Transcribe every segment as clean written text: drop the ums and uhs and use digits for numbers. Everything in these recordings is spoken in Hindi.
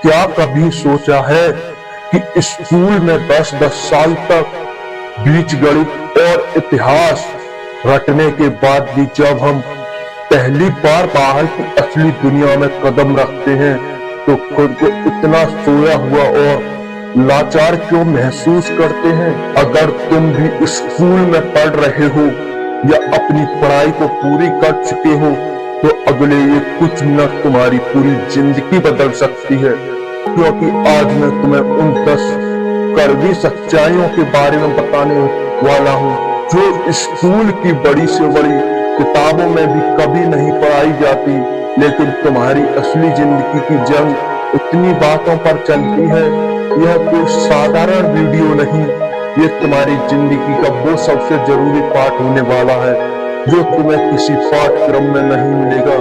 क्या कभी सोचा है कि स्कूल में 10-10 साल तक बीज गणित और इतिहास रटने के बाद भी जब हम पहली बार बाहर की असली दुनिया में कदम रखते हैं तो खुद को इतना सोया हुआ और लाचार क्यों महसूस करते हैं? अगर तुम भी स्कूल में पढ़ रहे हो या अपनी पढ़ाई को पूरी कर चुके हो तो अगले ये कुछ मिनट तुम्हारी पूरी जिंदगी बदल सकती है, क्योंकि आज मैं तुम्हें उन 10 कड़वी सच्चाइयों के बारे में बताने वाला हूँ जो स्कूल की बड़ी से बड़ी किताबों में भी कभी नहीं पढ़ाई जाती, लेकिन तुम्हारी असली जिंदगी की जंग इतनी बातों पर चलती है। यह कोई साधारण वीडियो नहीं, ये तुम्हारी जिंदगी का वो सबसे जरूरी पार्ट होने वाला है जो तुम्हें किसी पाठ्यक्रम में नहीं मिलेगा।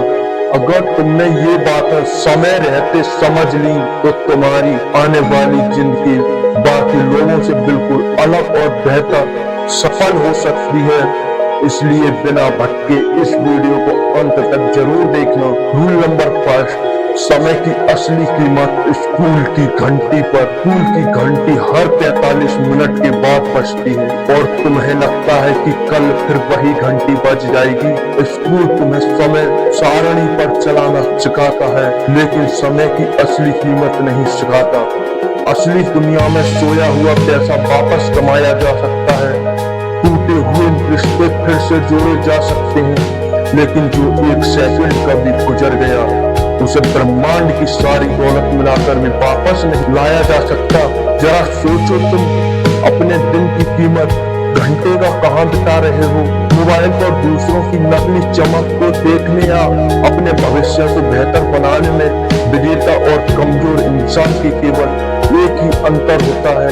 अगर तुमने ये बातें समय रहते समझ ली तो तुम्हारी आने वाली जिंदगी बाकी लोगों से बिल्कुल अलग और बेहतर सफल हो सकती है। इसलिए बिना भटके इस वीडियो को अंत तक जरूर देखना। रूल नंबर 1, समय की असली कीमत स्कूल की घंटी पर। स्कूल की घंटी हर 45 मिनट के बाद बजती है और तुम्हें लगता है कि कल फिर वही घंटी बज जाएगी। स्कूल तुम्हें समय सारणी पर चलाना सिखाता है, लेकिन समय की असली कीमत नहीं सिखाता। असली दुनिया में सोया हुआ पैसा वापस कमाया जा सकता है, टूटे हुए रिश्ते फिर से जोड़े जा सकते हैं, लेकिन जो एक सेकंड कभी गुजर गया उसे ब्रह्मांड की सारी दौलत मिलाकर भी वापस नहीं लाया जा सकता। जरा सोचो, तुम अपने दिन की कीमत घंटे का कहाँ बिता रहे हो? मोबाइल पर दूसरों की नकली चमक को देखने या अपने भविष्य को बेहतर बनाने में। विजेता और कमजोर इंसान की केवल एक ही अंतर होता है,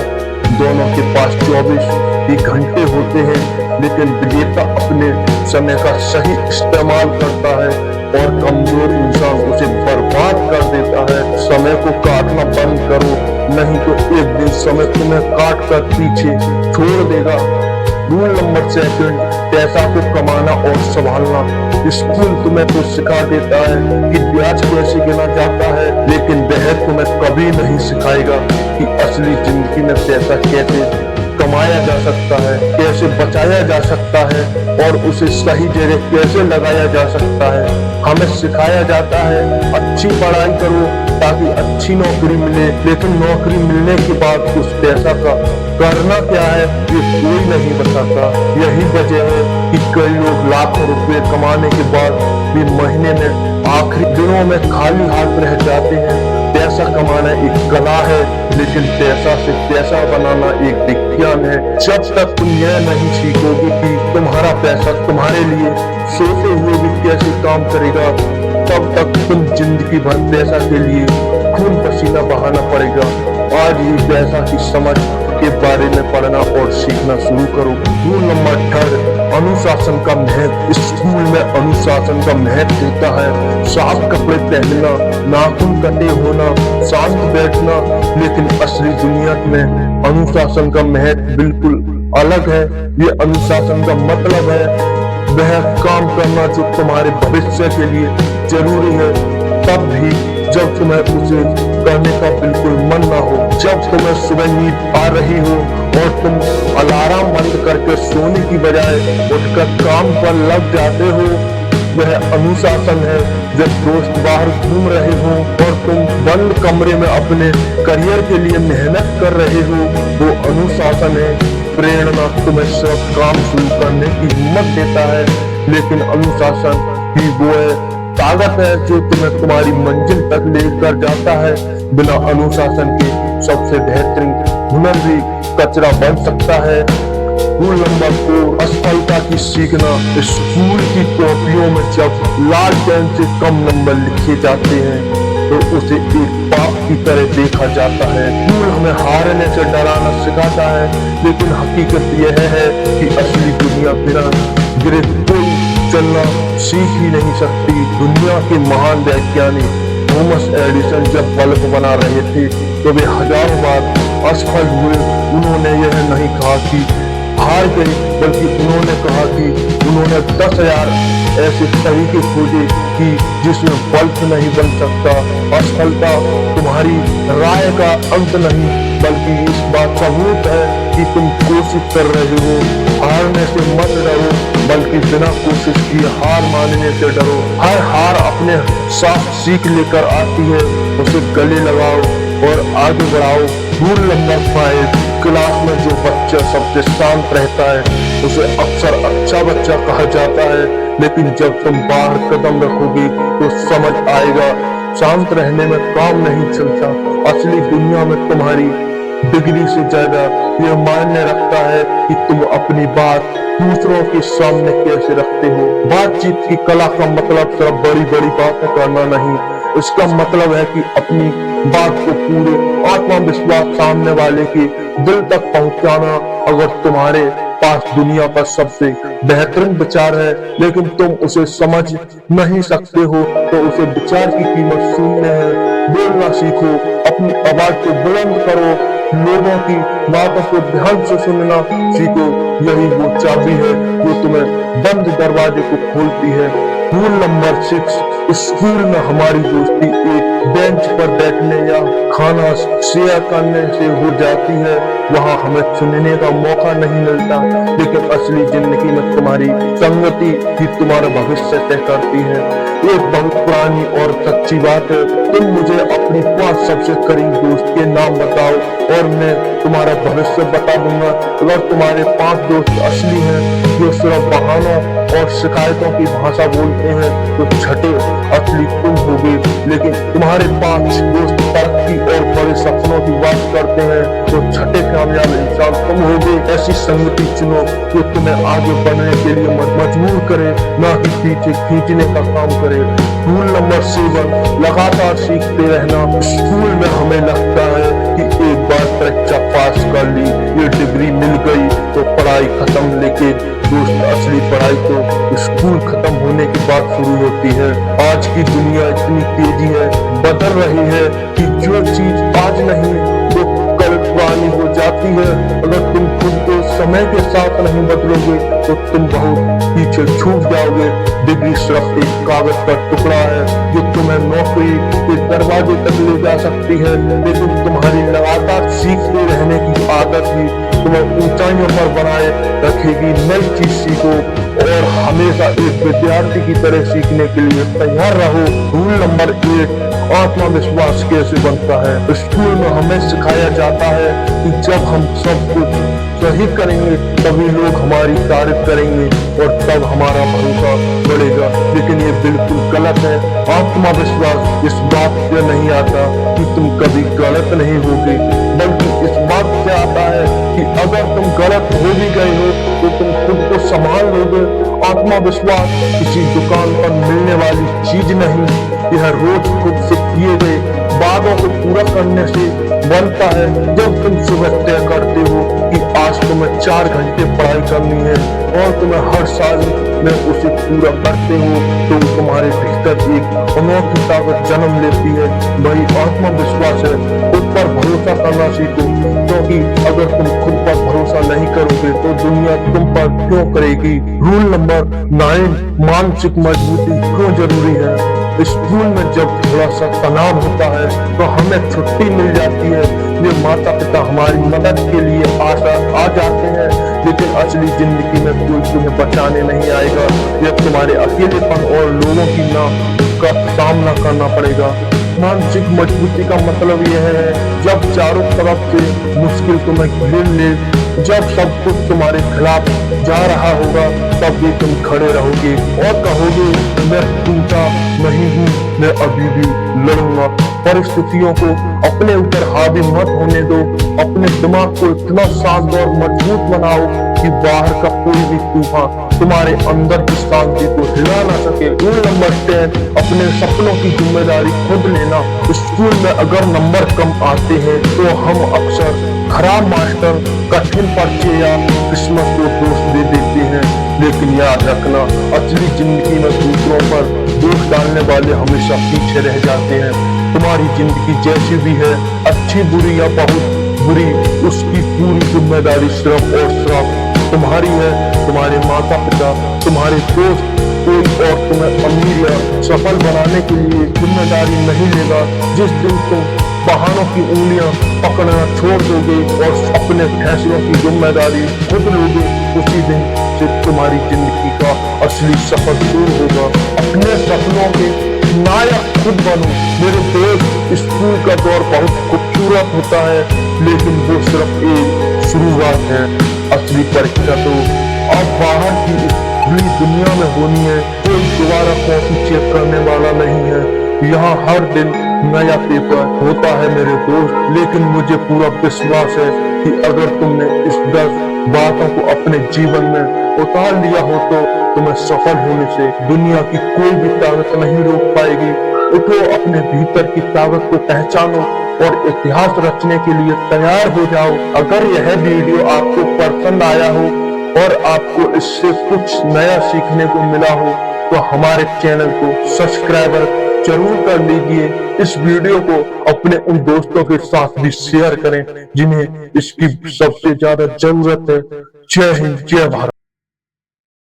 दोनों के पास 24 ही घंटे होते हैं, लेकिन विजेता अपने समय का सही इस्तेमाल करता है और कमजोर इंसान उसे बर्बाद कर देता है। समय को काटना बंद करो, नहीं तो एक दिन समय तुम्हें काट कर पीछे छोड़ देगा। रूल नंबर 2, पैसा को कमाना और संभालना। स्कूल तुम्हें तो सिखा देता है कि ब्याज कैसे गिना जाता है, लेकिन वह तुम्हें कभी नहीं सिखाएगा कि असली जिंदगी में पैसा कैसे कमाया जा सकता है, कैसे बचाया जा सकता है और उसे सही जगह कैसे लगाया जा सकता है। हमें सिखाया जाता है अच्छी पढ़ाई करो ताकि अच्छी नौकरी मिले, लेकिन नौकरी मिलने के बाद उस पैसा का करना क्या है ये कोई नहीं बताता। यही वजह है कि कई लोग लाखों रुपए कमाने के बाद भी महीने में आखिरी दिनों में खाली हाथ रह जाते हैं। पैसा कमाना एक कला है, लेकिन पैसा से पैसा बनाना एक विज्ञान है। जब तक तुम यह नहीं सीखोगे कि तुम्हारा पैसा तुम्हारे लिए सोते हुए भी कैसे काम करेगा, तब तक तुम जिंदगी भर पैसा के लिए खून पसीना बहाना पड़ेगा। आज ही पैसा की समझ के बारे में पढ़ना और सीखना शुरू करो। रूल नंबर 3, अनुशासन का महत्व। स्कूल में अनुशासन का महत्व होता है साफ कपड़े पहनना, नाखून कटे होना, शांत बैठना, लेकिन असली दुनिया में अनुशासन का महत्व बिल्कुल अलग है। ये अनुशासन का मतलब है वह काम करना जो तुम्हारे भविष्य के लिए जरूरी है, तब भी जब तुम्हें उसे करने का बिल्कुल मन ना हो। जब तुम्हें सुबह नींद आ रही हो और तुम अलार्म बंद करके सोने की बजाय उठकर काम पर लग जाते हो, वह अनुशासन है। जब दोस्त बाहर घूम रहे हो और तुम बंद कमरे में अपने करियर के लिए मेहनत कर रहे हो, वो अनुशासन है। प्रेरणा तुम्हें सिर्फ काम शुरू करने की हिम्मत देता है, लेकिन अनुशासन ही वो है ताकत है जो तुम्हें तुम्हारी मंजिल तक लेकर जाता है। बिना अनुशासन के सबसे बेहतरीन हुनर भी कचरा बन सकता है। रूल नंबर 4, असफलता की सीखना। स्कूल की कॉपियों में जब लाल पेन से कम नंबर लिखे जाते हैं तो उसे एक पाप की तरह देखा जाता है। स्कूल हमें हारने से डराना सिखाता है, लेकिन हकीकत यह है कि असली दुनिया बिना गिरे कोई चलना सीख ही नहीं सकती। दुनिया के महान वैज्ञानिक थॉमस एडिसन जब बल्ब बना रहे थे तो वे हजारों बार असफल हुए। उन्होंने यह नहीं कहा कि हार गए, बल्कि उन्होंने कहा कि उन्होंने 10,000 ऐसे तरीके खोजे कि जिसमें बल्ब नहीं बन सकता। असफलता तुम्हारी राय का अंत नहीं, बल्कि इस बात का सबूत है कि तुम कोशिश कर रहे हो। हारने से मत डरो, बल्कि बिना कोशिश किए हार मानने से डरो। हर हार अपने साथ सीख लेकर आती है, उसे गले लगाओ और आगे बढ़ाओ। रूल नंबर 5, क्लास में जो बच्चा सबसे शांत रहता है उसे अक्सर अच्छा बच्चा कहा जाता है, लेकिन जब तुम बाहर कदम रखोगे तो समझ आएगा शांत रहने में काम नहीं चलता। असली दुनिया में तुम्हारी डिग्री से ज्यादा यह मायने रखता है कि तुम अपनी बात दूसरों के सामने कैसे रखते हो। बातचीत की कला का मतलब सिर्फ बड़ी बड़ी बातें करना नहीं, इसका मतलब है कि अपनी बात को पूरे आत्मविश्वास सामने वाले के दिल तक पहुंचाना। अगर तुम्हारे पास दुनिया का सबसे बेहतरीन विचार है, लेकिन तुम उसे समझ नहीं सकते हो, तो उसे विचार की कीमत शून्य है। बोलना सीखो, अपनी आवाज को बुलंद करो, लोगों की बातों को ध्यान से सुनना सीखो। यही वो चाबी है जो तुम्हें बंद दरवाजे को खोलती है। रूल नंबर 6, स्कूल में हमारी दोस्ती एक बेंच पर बैठने या खाना शेयर करने से हो जाती है। वहाँ हमें चुनने का मौका नहीं मिलता, लेकिन असली जिंदगी में तुम्हारी संगति ही तुम्हारा भविष्य तय करती है। एक बहुत पुरानी और सच्ची बात है, तुम मुझे अपनी 5 सबसे करीब दोस्त के नाम बताओ और मैं तुम्हारा भविष्य बता दूंगा। अगर तुम्हारे 5 दोस्त असली हैं जो सिर्फ बहानों और शिकायतों की भाषा बोलते हैं, तो छठे असली तुम होगे। लेकिन तुम्हारे 5 दोस्त तरक्की और बड़े सपनों की बात करते हैं, तो छठे कामयाब इंसान तुम होगे। ऐसी संगति चुनो जो तुम्हें आगे बढ़ने के लिए मजबूर करे, ना कि पीछे खींचने का काम करे। रूल नंबर 7, लगातार सीखते रहना। स्कूल में हमें लगता है कि एक बार परीक्षा पास कर ली, ये डिग्री मिल गई तो पढ़ाई खत्म, लेकिन दोस्त असली पढ़ाई तो स्कूल खत्म होने के बाद शुरू होती है। आज की दुनिया इतनी तेजी है बदल रही है कि जो चीज आज नहीं वो कल पुरानी हो जाती है। अगर तुम खुद को समय के साथ नहीं बदलोगे तो तुम बहुत पीछे छूट जाओगे। डिग्री सिर्फ एक कागज का टुकड़ा है जो तुम्हें नौकरी के दरवाजे तक ले जा सकती है, लेकिन तुम्हारी लगातार सीखते रहने की आदत ही तुम्हें ऊंचाइयों पर बनाए रखेगी। नई चीज सीखो और हमेशा एक विद्यार्थी की तरह सीखने के लिए तैयार रहो। रूल नंबर 8, आत्मविश्वास कैसे बनता है। स्कूल में हमें सिखाया जाता है कि जब हम सब कुछ सही करेंगे तभी लोग हमारी तारीफ करेंगे और तब हमारा भरोसा बढ़ेगा, लेकिन ये बिल्कुल गलत है। आत्मविश्वास इस बात से नहीं आता कि तुम कभी गलत नहीं होगे, बल्कि इस बात से आता है कि अगर तुम गलत हो भी गए हो तो तुम खुद को संभाल लोगे। आत्मविश्वास किसी दुकान पर मिलने वाली चीज नहीं, यह रोज खुद से किए गए वादों को पूरा करने से बनता है। जब तुम सुबह तय करते हो कि आज तुम्हें 4 घंटे पढ़ाई करनी है और तुम्हें हर साल में उसे पूरा करते हो, तो तुम्हारे भीतर एक अनोखी ताकत जन्म लेती है। वही आत्मविश्वास है। खुद पर भरोसा करना सीखो, क्योंकि अगर तुम खुद पर भरोसा नहीं करोगे तो दुनिया तुम पर क्यों करेगी। रूल नंबर 9, मानसिक मजबूती क्यों जरूरी है। स्कूल में जब थोड़ा सा तनाव होता है तो हमें छुट्टी मिल जाती है। ये माता पिता हमारी मदद के लिए आ जाते हैं, लेकिन असली जिंदगी में कोई तुम्हें बचाने नहीं आएगा। यह तुम्हारे अकेलेपन और लोगों की ना का सामना करना पड़ेगा। मानसिक मजबूती का मतलब यह है जब चारों तरफ से मुश्किल तुम्हें घेर ले, जब सब कुछ तुम्हारे खिलाफ जा रहा होगा, तब भी तुम खड़े रहोगे और कहोगे मैं टूटा नहीं हूँ, मैं अभी भी लड़ूंगा। परिस्थितियों को अपने ऊपर हावी मत होने दो। अपने दिमाग को इतना शांत और मजबूत बनाओ कि बाहर का कोई भी तूफान तुम्हारे अंदर की शांति को हिला ना सके। रूल नंबर 10, अपने सपनों की जिम्मेदारी खुद लेना। स्कूल में अगर नंबर कम आते हैं तो हम अक्सर खराब मास्टर, कठिन पर्चे या किस्मत को दोष दे देते हैं, लेकिन याद रखना असली जिंदगी में दूसरों पर दोष डालने वाले हमेशा पीछे रह जाते हैं। तुम्हारी जिंदगी जैसी भी है, अच्छी बुरी या बहुत बुरी, उसकी पूरी जिम्मेदारी सिर्फ और सिर्फ तुम्हारी है। तुम्हारे माता पिता, तुम्हारे दोस्त, कोई और तुम्हें अमीर या सफल बनाने के लिए जिम्मेदारी नहीं लेगा। जिस दिन तुम बहानों की उंगलियां पकड़ना छोड़ दोगे और अपने फैसलों की जिम्मेदारी खुद लोगे, उसी दिन से तुम्हारी जिंदगी का असली सफर शुरू होगा। अपने सपनों के नायक खुद बनो। मेरे दोस्त, स्कूल का दौर बहुत खूबसूरत होता है, लेकिन वो सिर्फ एक शुरुआत है। असली परीक्षा तो अब बाहर की इस खुली दुनिया में होनी है। कोई दोबारा कॉपी चेक करने वाला नहीं है। यहाँ हर दिन नया पेपर होता है मेरे दोस्त, लेकिन मुझे पूरा विश्वास है कि अगर तुमने इस 10 बातों को अपने जीवन में उतार लिया हो तो तुम्हें सफल होने से दुनिया की कोई भी ताकत नहीं रोक पाएगी। उठो, अपने भीतर की ताकत को पहचानो और इतिहास रचने के लिए तैयार हो जाओ। अगर यह वीडियो आपको पसंद आया हो और आपको इससे कुछ नया सीखने को मिला हो तो हमारे चैनल को सब्सक्राइब जरूर कर लीजिए। इस वीडियो को अपने उन दोस्तों के साथ भी शेयर करें जिन्हें इसकी सबसे ज्यादा जरूरत है। जय हिंद, जय भारत।